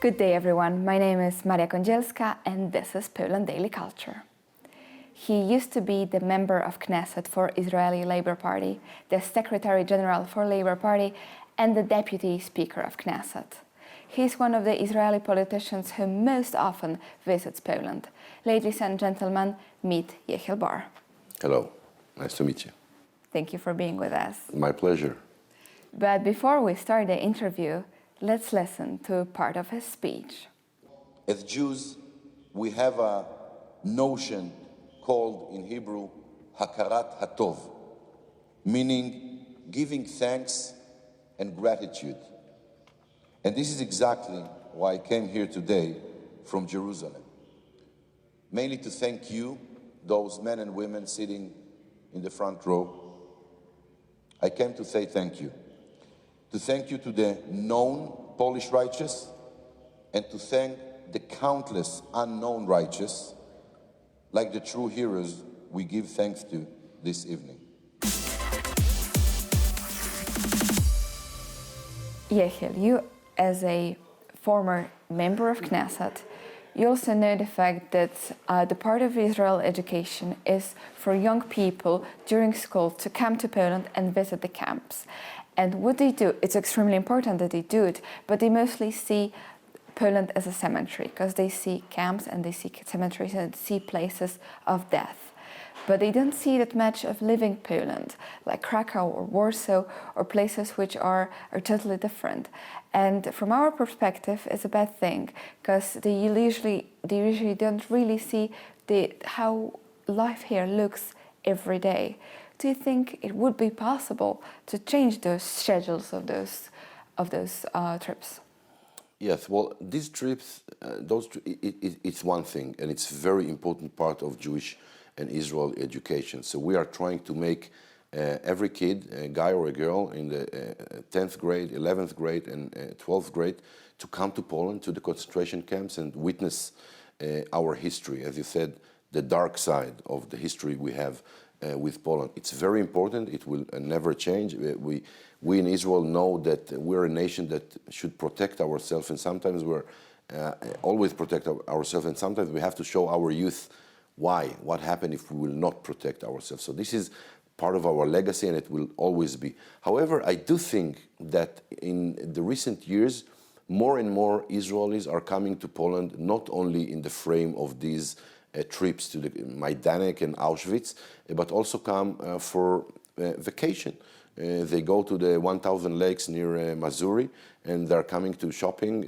Good day, everyone. My name is Maria Kądzielska, and this is Poland Daily Culture. He used to be the member of Knesset for Israeli Labour Party, the Secretary General for Labour Party, and the Deputy Speaker of Knesset. He's one of the Israeli politicians who most often visits Poland. Ladies and gentlemen, meet Yehiel Bar. Hello, nice to meet you. Thank you for being with us. My pleasure. But before we start the interview, let's listen to part of his speech. As Jews, we have a notion called in Hebrew, hakarat hatov, meaning giving thanks and gratitude. And this is exactly why I came here today from Jerusalem. Mainly to thank you, those men and women sitting in the front row. I came to say thank you. To thank you to the known Polish righteous and to thank the countless unknown righteous, like the true heroes we give thanks to this evening. Yehiel, you as a former member of Knesset, you also know the fact that the part of Israel education is for young people during school to come to Poland and visit the camps. And what they do, it's extremely important that they do it, but they mostly see Poland as a cemetery because they see camps and they see cemeteries and see places of death. But they don't see that much of living Poland, like Krakow or Warsaw, or places which are totally different. And from our perspective, it's a bad thing because they usually don't really see how life here looks every day. Do you think it would be possible to change those schedules of those trips? Yes, well, these trips, it's one thing, and it's a very important part of Jewish and Israel education. So we are trying to make every kid, a guy or a girl, in the 10th grade, 11th grade, and 12th grade, to come to Poland, to the concentration camps, and witness our history. As you said, the dark side of the history we have with Poland. It's very important. It will never change. We in Israel know that we're a nation that should protect ourselves, and sometimes we're always protect ourselves, and sometimes we have to show our youth why, what happened if we will not protect ourselves. So this is part of our legacy, and it will always be. However, I do think that in the recent years, more and more Israelis are coming to Poland, not only in the frame of these trips to the Majdanek and Auschwitz, but also come for vacation. They go to the 1,000 lakes near Missouri, and they're coming to shopping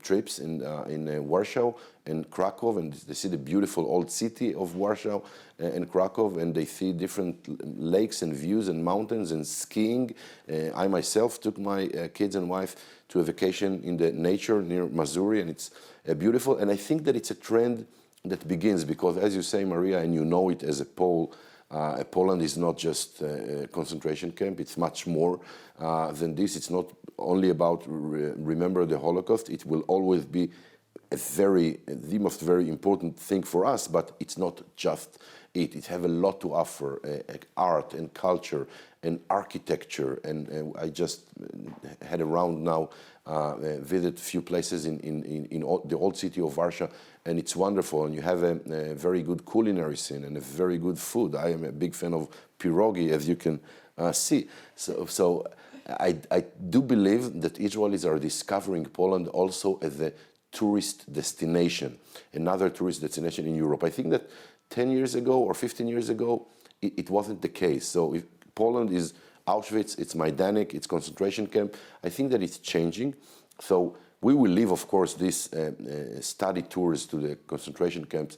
trips in Warsaw and Krakow, and they see the beautiful old city of Warsaw and Krakow, and they see different lakes and views and mountains and skiing. I myself took my kids and wife to a vacation in the nature near Missouri, and it's beautiful. And I think that it's a trend that begins because, as you say, Maria, and you know it as a Pole, Poland is not just a concentration camp. It's much more than this. It's not only about remember the Holocaust. It will always be the most very important thing for us, but it's not just it. It has a lot to offer, art and culture and architecture. And I just had around now, visit a few places in the old city of Warsaw, and it's wonderful. And you have a very good culinary scene and a very good food. I am a big fan of pierogi, as you can see. So I do believe that Israelis are discovering Poland also as a tourist destination, another tourist destination in Europe. I think that 10 years ago or 15 years ago, it wasn't the case. So if Poland is Auschwitz, it's Majdanek, it's concentration camp. I think that it's changing. So we will leave, of course, these study tours to the concentration camps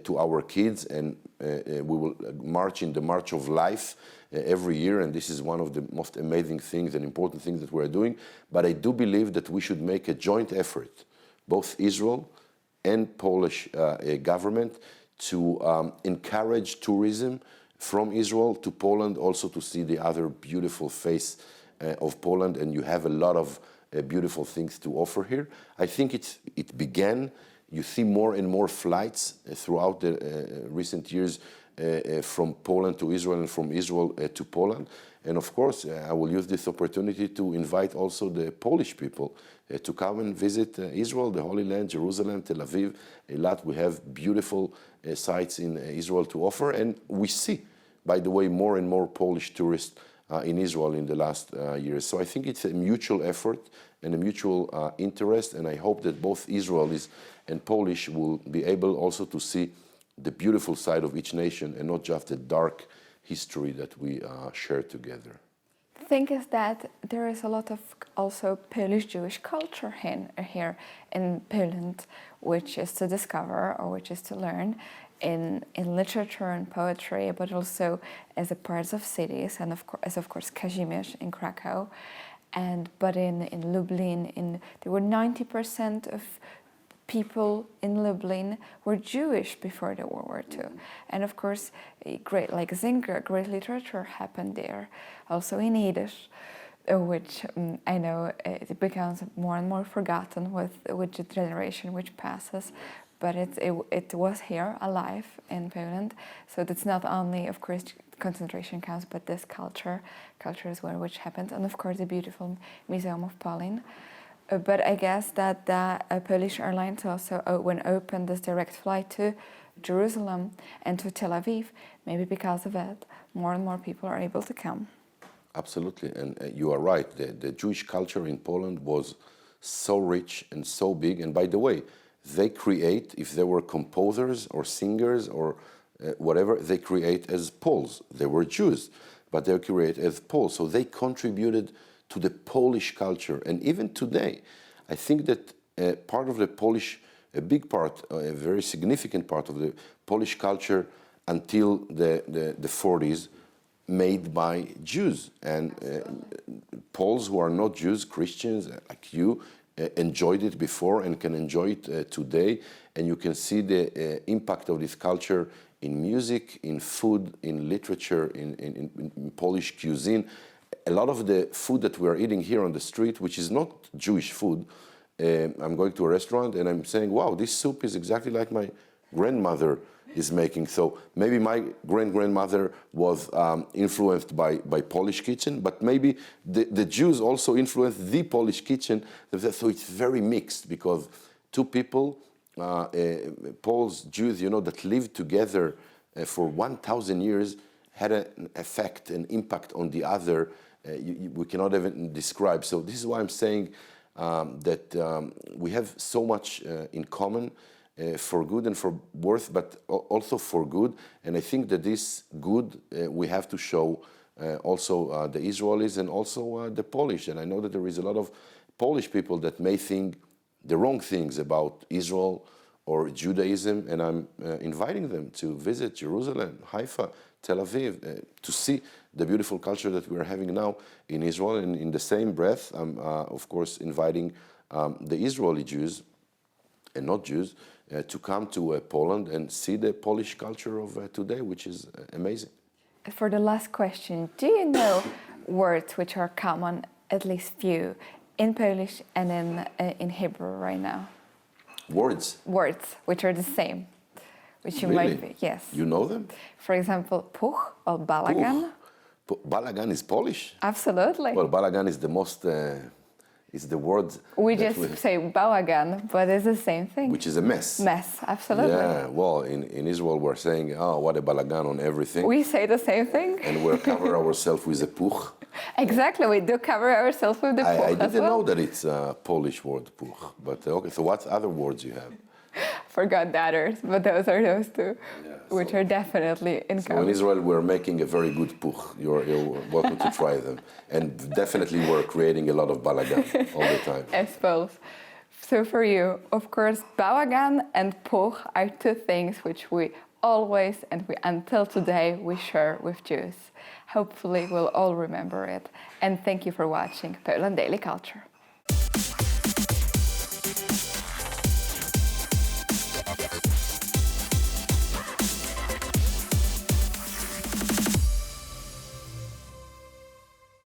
to our kids, and we will march in the March of Life every year, and this is one of the most amazing things and important things that we're doing. But I do believe that we should make a joint effort, both Israel and Polish government, to encourage tourism from Israel to Poland, also to see the other beautiful face of Poland, and you have a lot of beautiful things to offer here. I think it began You see more and more flights throughout the recent years from Poland to Israel and from Israel to Poland. And of course, I will use this opportunity to invite also the Polish people to come and visit Israel, the Holy Land, Jerusalem, Tel Aviv, Eilat. We have beautiful sites in Israel to offer. And we see, by the way, more and more Polish tourists in Israel in the last years. So I think it's a mutual effort and a mutual interest. And I hope that both Israelis and Polish will be able also to see the beautiful side of each nation and not just the dark history that we share together. The thing is that there is a lot of also Polish Jewish culture here in Poland, which is to discover or which is to learn in literature and poetry, but also as a parts of cities, and of course Kazimierz in Krakow, but in Lublin, there were 90% of people in Lublin were Jewish before the World War II. And of course, great literature happened there. Also in Yiddish, which I know it becomes more and more forgotten with the generation which passes. But it was here, alive in Poland. So that's not only, of course, concentration camps, but this culture as well, which happened. And of course, the beautiful Museum of Polin. But I guess that the Polish Airlines also, when opened this direct flight to Jerusalem and to Tel Aviv, maybe because of it, more and more people are able to come. Absolutely, and you are right. The Jewish culture in Poland was so rich and so big. And by the way, they create, if they were composers or singers or whatever, they create as Poles. They were Jews, but they create as Poles. So they contributed to the Polish culture. And even today, I think that part of the Polish, a big part, a very significant part of the Polish culture until the 40s, made by Jews. And Poles who are not Jews, Christians like you, enjoyed it before and can enjoy it today. And you can see the impact of this culture in music, in food, in literature, in Polish cuisine. A lot of the food that we are eating here on the street, which is not Jewish food, I'm going to a restaurant and I'm saying, wow, this soup is exactly like my grandmother is making. So maybe my grandmother was influenced by Polish kitchen, but maybe the Jews also influenced the Polish kitchen. So it's very mixed because two people, Poles, Jews, that lived together for 1,000 years had an effect, an impact on the other we cannot even describe. So this is why I'm saying that we have so much in common for good and for worse, but also for good. And I think that this good we have to show also the Israelis and also the Polish. And I know that there is a lot of Polish people that may think the wrong things about Israel or Judaism, and I'm inviting them to visit Jerusalem, Haifa, Tel Aviv, to see the beautiful culture that we are having now in Israel. And in the same breath, I'm, of course, inviting the Israeli Jews and not Jews to come to Poland and see the Polish culture of today, which is amazing. For the last question, do you know words which are common, at least few, in Polish and in Hebrew right now? Words? Words, which are the same. Which you Really? might be, yes. You know them? For example, puch or balagan. Balagan is Polish? Absolutely. Well, balagan is the most, is the word. We just say balagan, but it's the same thing. Which is a mess. Mess, absolutely. Yeah, well, in Israel we're saying, oh, what a balagan on everything. We say the same thing. And we cover ourselves with a puch. Exactly, we do cover ourselves with the puch I didn't as well. know that it's a Polish word, puch. But okay, so what other words you have? Forgot the others, but those are those two, which so- are definitely in So in common. Israel, we're making a very good puch. You're welcome to try them. And definitely we're creating a lot of balagan all the time. I suppose. So for you, of course, balagan and puch are two things which we always and until today we share with Jews. Hopefully we'll all remember it. And thank you for watching Poland Daily Culture.